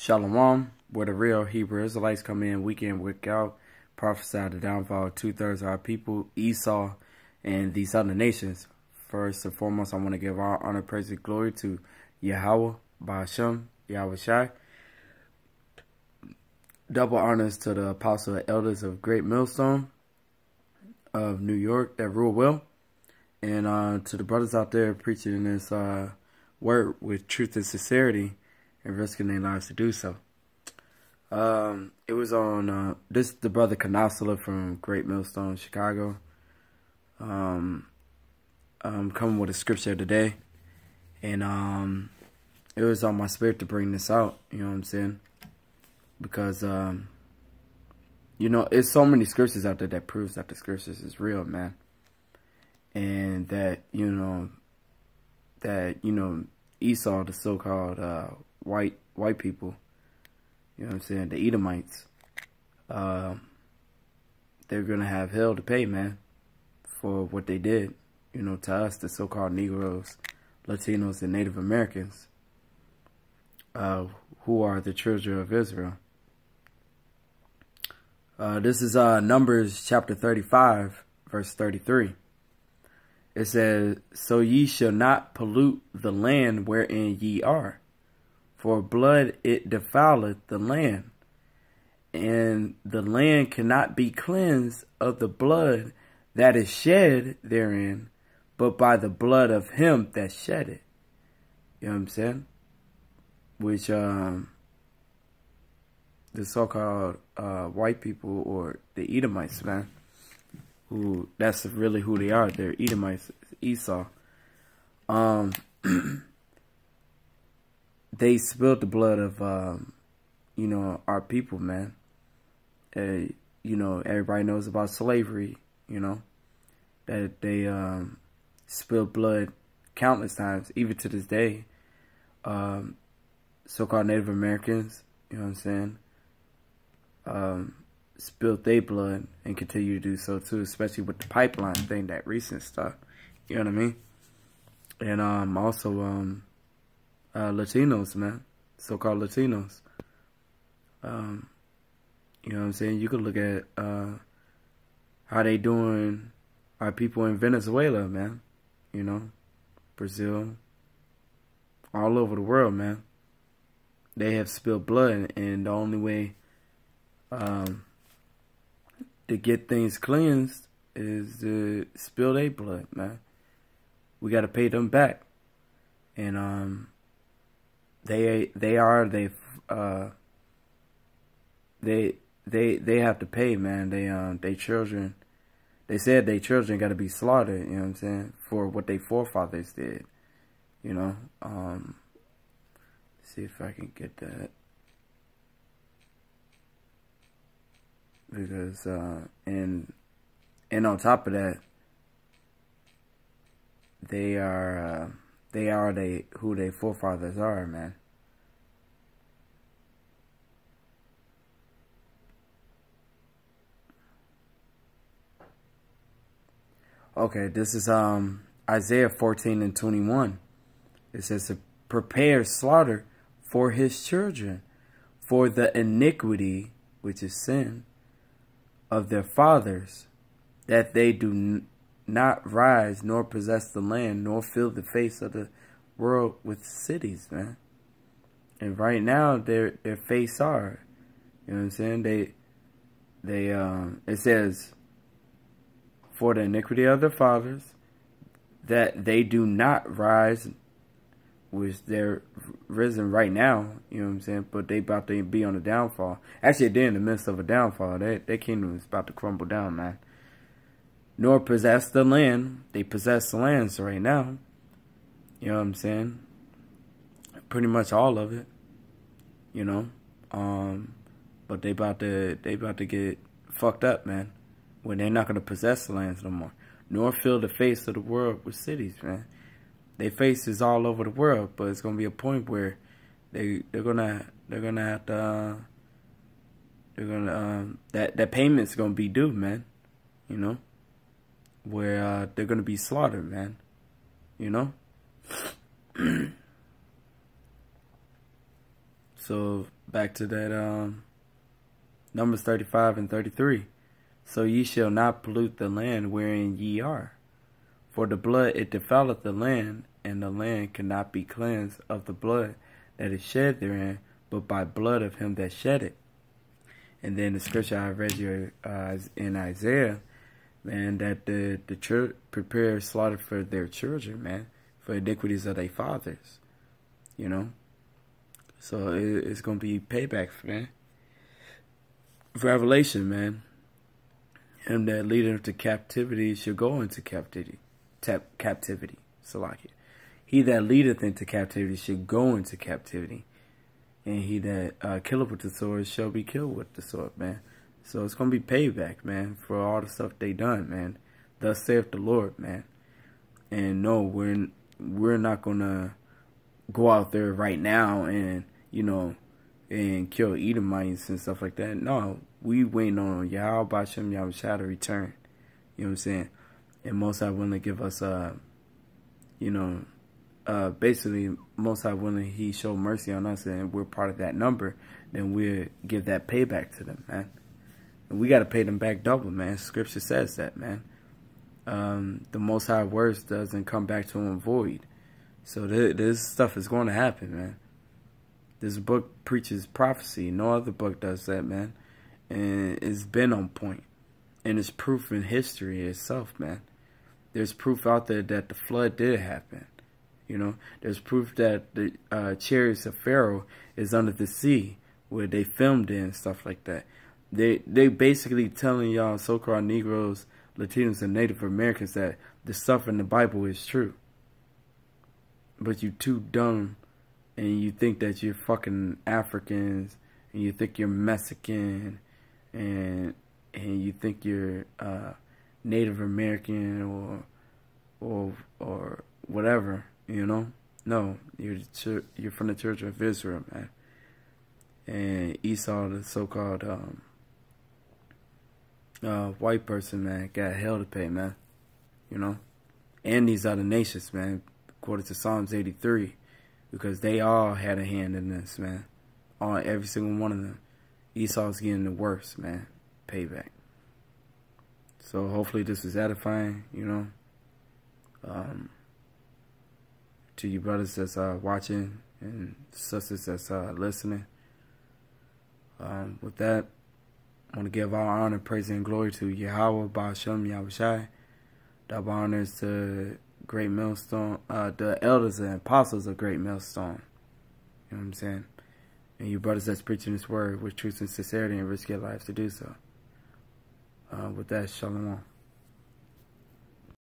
Shalom, where the real Hebrew Israelites come in week in, week out, prophesy the downfall of 2/3 of our people, Esau, and these other nations. First and foremost, I want to give all honor, praise, and glory to Yahweh, Ba'ashem, Yahweh Shai. Double honors to the apostle and elders of Great Millstone of New York that rule well. And to the brothers out there preaching this word with truth and sincerity and risking their lives to do so. It was on, this is the brother Canasula from Great Millstone, Chicago. I'm coming with a scripture today. And it was on my spirit to bring this out, you know what I'm saying? Because, you know, it's so many scriptures out there that proves that the scriptures is real, man. And that, you know, Esau, the so-called white people, you know what I'm saying, the Edomites, they're going to have hell to pay, man, for what they did, you know, to us, the so-called Negroes, Latinos, and Native Americans, who are the children of Israel. This is Numbers chapter 35, verse 33. It says, "So ye shall not pollute the land wherein ye are, for blood it defileth the land, and the land cannot be cleansed of the blood that is shed therein, but by the blood of him that shed it." You know what I'm saying? Which, the so-called white people, or the Edomites, man, who, that's really who they are. They're Edomites, Esau. They spilled the blood of, you know, our people, man. You know, everybody knows about slavery, you know, that they spilled blood countless times, even to this day. So-called Native Americans, you know what I'm saying, spilled their blood and continue to do so too, especially with the pipeline thing, that recent stuff. You know what I mean? And also Latinos, man, so-called Latinos. You know what I'm saying? You could look at how they doing our people in Venezuela, man. You know, Brazil, all over the world, man. They have spilled blood, and the only way to get things cleansed is to spill their blood, man. We got to pay them back, and they have to pay, man. They children, they said their children got to be slaughtered. You know what I'm saying, for what their forefathers did. You know, see if I can get that. Because and on top of that, they are who their forefathers are, man. Okay, this is Isaiah 14:21. It says to prepare slaughter for his children, for the iniquity, which is sin, of their fathers, that they do not rise, nor possess the land, nor fill the face of the world with cities, man. And right now, their face are, you know what I'm saying? It says, for the iniquity of their fathers, that they do not rise, which they're risen right now, you know what I'm saying? But they about to be on a downfall. Actually, they're in the midst of a downfall. Their kingdom is about to crumble down, man. Nor possess the land. They possess the lands right now. You know what I'm saying? Pretty much all of it. You know? But they about to get fucked up, man. When they're not gonna possess the lands no more. Nor fill the face of the world with cities, man. Their face is all over the world, but it's gonna be a point where they're gonna have to that payment's gonna be due, man. You know, where they're gonna be slaughtered, man. You know. So back to that Numbers 35 and 33. So ye shall not pollute the land wherein ye are. For the blood it defileth the land, and the land cannot be cleansed of the blood that is shed therein, but by blood of him that shed it. And then the scripture I read you in Isaiah, man, that the church prepare slaughter for their children, man, for iniquities of their fathers, you know. So it's going to be payback, man. Revelation, man. Him that leadeth to captivity shall go into captivity. Salakia. He that leadeth into captivity shall go into captivity. And he that killeth with the sword shall be killed with the sword, man. So it's going to be payback, man, for all the stuff they done, man. Thus saith the Lord, man. And no, we're not going to go out there right now and, you know, and kill Edomites and stuff like that. No, we waiting on Yahweh B'Shem Yahushua to return. You know what I'm saying? And Most High willing to give us, you know, basically, Most High willing, He show mercy on us, and we're part of that number, then we'll give that payback to them, man. And we got to pay them back double, man. Scripture says that, man. The Most High words doesn't come back to him void. So this stuff is going to happen, man. This book preaches prophecy. No other book does that, man. And it's been on point. And it's proof in history itself, man. There's proof out there that the flood did happen. You know, there's proof that the chariots of Pharaoh is under the sea, where they filmed it and stuff like that. They basically telling y'all so-called Negroes, Latinos, and Native Americans that the stuff in the Bible is true. But you too dumb, and you think that you're fucking Africans, and you think you're Mexican, and you think you're Native American or whatever, you know. No, you're from the Church of Israel, man. And Esau, the so-called white person, man, got hell to pay, man. You know, and these other nations, man, according to Psalms 83, because they all had a hand in this, man. Every single one of them. Esau's getting the worst, man. Payback. So hopefully this is edifying, you know. To you brothers that's watching and sisters that's listening. With that, I want to give all honor, praise, and glory to Yahweh B'Shem Yahushai. Double honors to Great Millstone, the elders and apostles of Great Millstone. You know what I'm saying? And you brothers that's preaching this word with truth and sincerity and risk your lives to do so. With that, shalom.